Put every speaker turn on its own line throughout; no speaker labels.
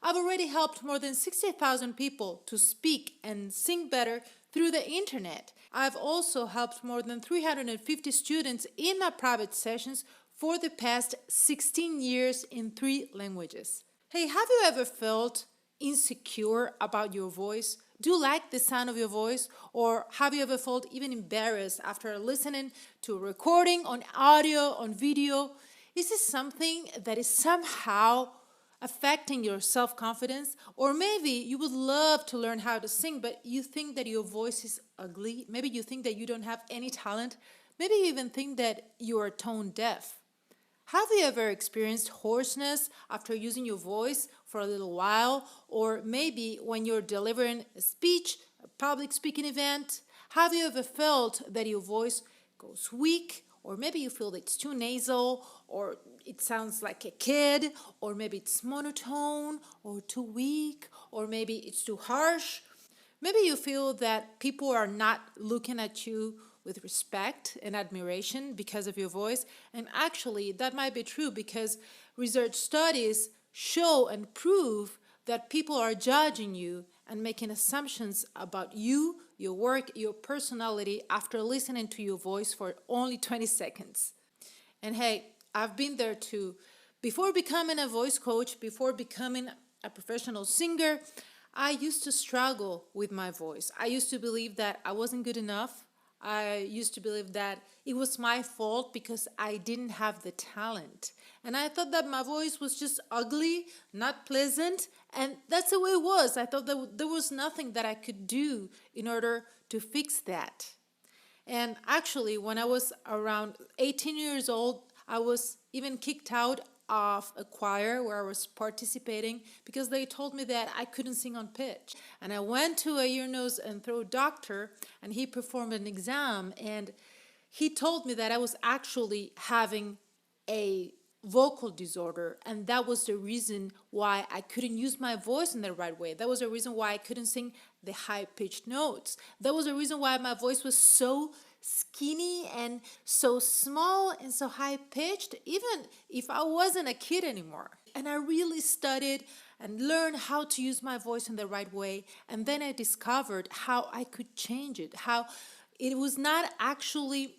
I've already helped more than 60,000 people to speak and sing better through the internet. I've also helped more than 350 students in my private sessions for the past 16 years in 3 languages. Hey, have you ever felt insecure about your voice? Do you like the sound of your voice? Or have you ever felt even embarrassed after listening to a recording on audio, on video? Is this something that is somehow affecting your self-confidence? Or maybe you would love to learn how to sing, but you think that your voice is ugly. Maybe you think that you don't have any talent. Maybe you even think that you are tone deaf. Have you ever experienced hoarseness after using your voice for a little while? Or maybe when you're delivering a speech, a public speaking event? Have you ever felt that your voice goes weak? Or maybe you feel that it's too nasal, or it sounds like a kid, or maybe it's monotone, or too weak, or maybe it's too harsh. Maybe you feel that people are not looking at you with respect and admiration because of your voice. And actually, that might be true because research studies show and prove that people are judging you and making assumptions about you, your work, your personality after listening to your voice for only 20 seconds. And hey, I've been there too. Before becoming a voice coach, before becoming a professional singer, I used to struggle with my voice. I used to believe that I wasn't good enough. I used to believe that it was my fault because I didn't have the talent. And I thought that my voice was just ugly, not pleasant, and that's the way it was. I thought that there was nothing that I could do in order to fix that. And actually, when I was around 18 years old, I was even kicked out of a choir where I was participating because they told me that I couldn't sing on pitch. And I went to a ear, nose, and throat doctor, and he performed an exam, and he told me that I was actually having a vocal disorder, and that was the reason why I couldn't use my voice in the right way. That was the reason why I couldn't sing the high-pitched notes. That was the reason why my voice was so skinny and so small and so high-pitched, even if I wasn't a kid anymore. And I really studied and learned how to use my voice in the right way, and then I discovered how I could change it, how it was not actually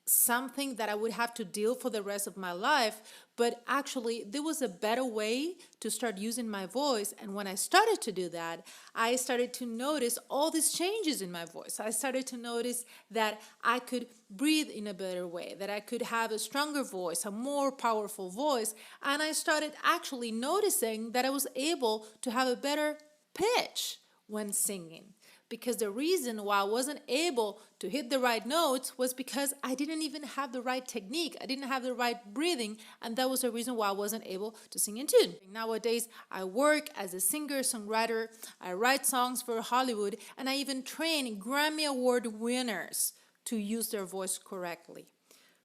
something that I would have to deal for the rest of my life, but actually there was a better way to start using my voice. And when I started to do that, I started to notice all these changes in my voice. I started to notice that I could breathe in a better way, that I could have a stronger voice, a more powerful voice, and I started actually noticing that I was able to have a better pitch when singing. Because the reason why I wasn't able to hit the right notes was because I didn't even have the right technique. I didn't have the right breathing, and that was the reason why I wasn't able to sing in tune. Nowadays, I work as a singer-songwriter, I write songs for Hollywood, and I even train Grammy Award winners to use their voice correctly.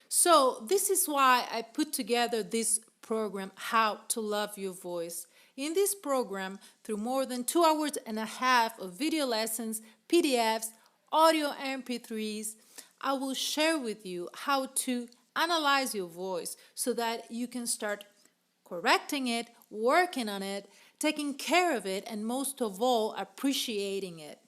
So this is why I put together this program, How to Love Your Voice. In this program, through more than 2 hours and a half of video lessons, PDFs, audio MP3s, I will share with you how to analyze your voice so that you can start correcting it, working on it, taking care of it, and most of all, appreciating it.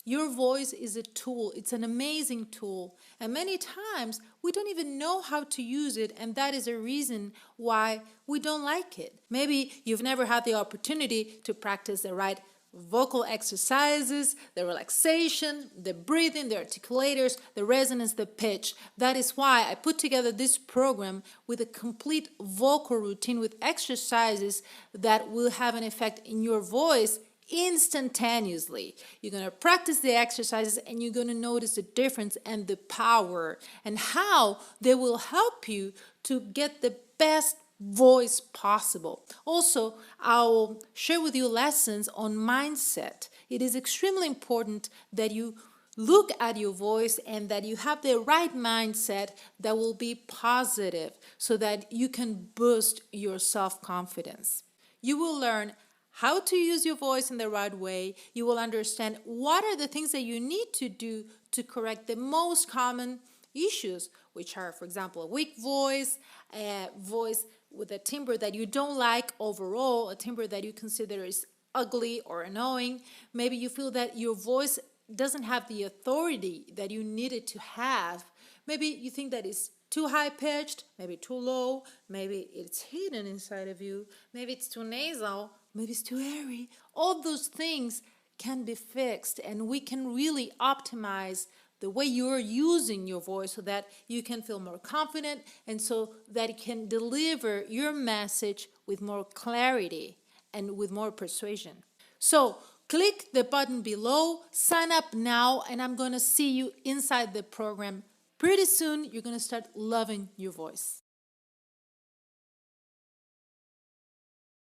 Your voice is a tool. It's an amazing tool. And many times we don't even know how to use it, and that is a reason why we don't like it. Maybe you've never had the opportunity to practice the right vocal exercises, the relaxation, the breathing, the articulators, the resonance, the pitch. That is why I put together this program with a complete vocal routine with exercises that will have an effect in your voice instantaneously. You're going to practice the exercises and you're going to notice the difference and the power and how they will help you to get the best voice possible. Also, I'll share with you lessons on mindset. It is extremely important that you look at your voice and that you have the right mindset that will be positive so that you can boost your self-confidence. You will learn how to use your voice in the right way. You will understand what are the things that you need to do to correct the most common issues, which are, for example, a weak voice, a voice with a timbre that you don't like overall, a timbre that you consider is ugly or annoying. Maybe you feel that your voice doesn't have the authority that you need it to have. Maybe you think that it's too high pitched, maybe too low, maybe it's hidden inside of you, maybe it's too nasal, maybe it's too airy. All those things can be fixed, and we can really optimize the way you're using your voice so that you can feel more confident and so that you can deliver your message with more clarity and with more persuasion. So click the button below, sign up now, and I'm going to see you inside the program. Pretty soon, you're going to start loving your voice.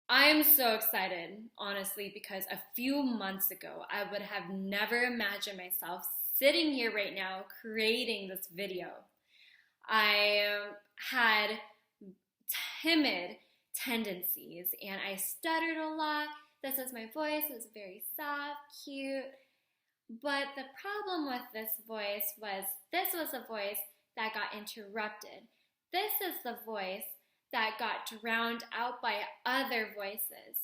I'm so excited, honestly, because a few months ago, I would have never imagined myself sitting here right now creating this video. I had timid tendencies and I stuttered a lot. This is my voice, it was very soft, cute. But the problem with this was a voice that got interrupted. This is the voice that got drowned out by other voices.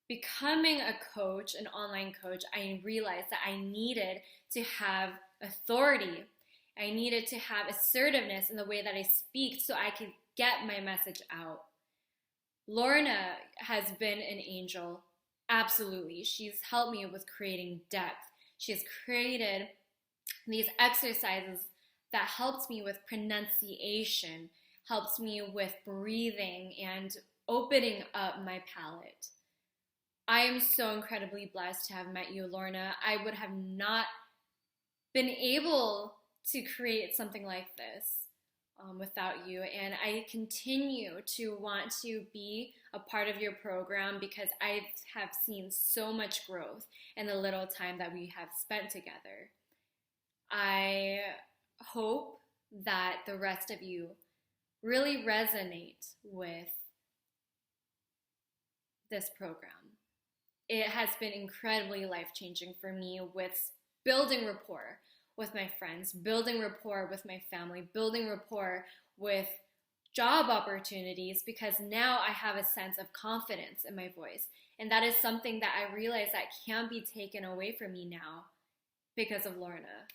Becoming a coach, an online coach, I realized that I needed to have authority. I needed to have assertiveness in the way that I speak so I could get my message out. Lorna has been an angel, absolutely. She's helped me with creating depth. She has created these exercises that helps me with pronunciation, helps me with breathing and opening up my palate. I am so incredibly blessed to have met you, Lorna. I would have not been able to create something like this without you, and I continue to want to be a part of your program because I have seen so much growth in the little time that we have spent together. I hope that the rest of you really resonate with this program. It has been incredibly life-changing for me with building rapport with my friends, building rapport with my family, building rapport with job opportunities, because now I have a sense of confidence in my voice. And that is something that I realize that can't be taken away from me now because of Lorna.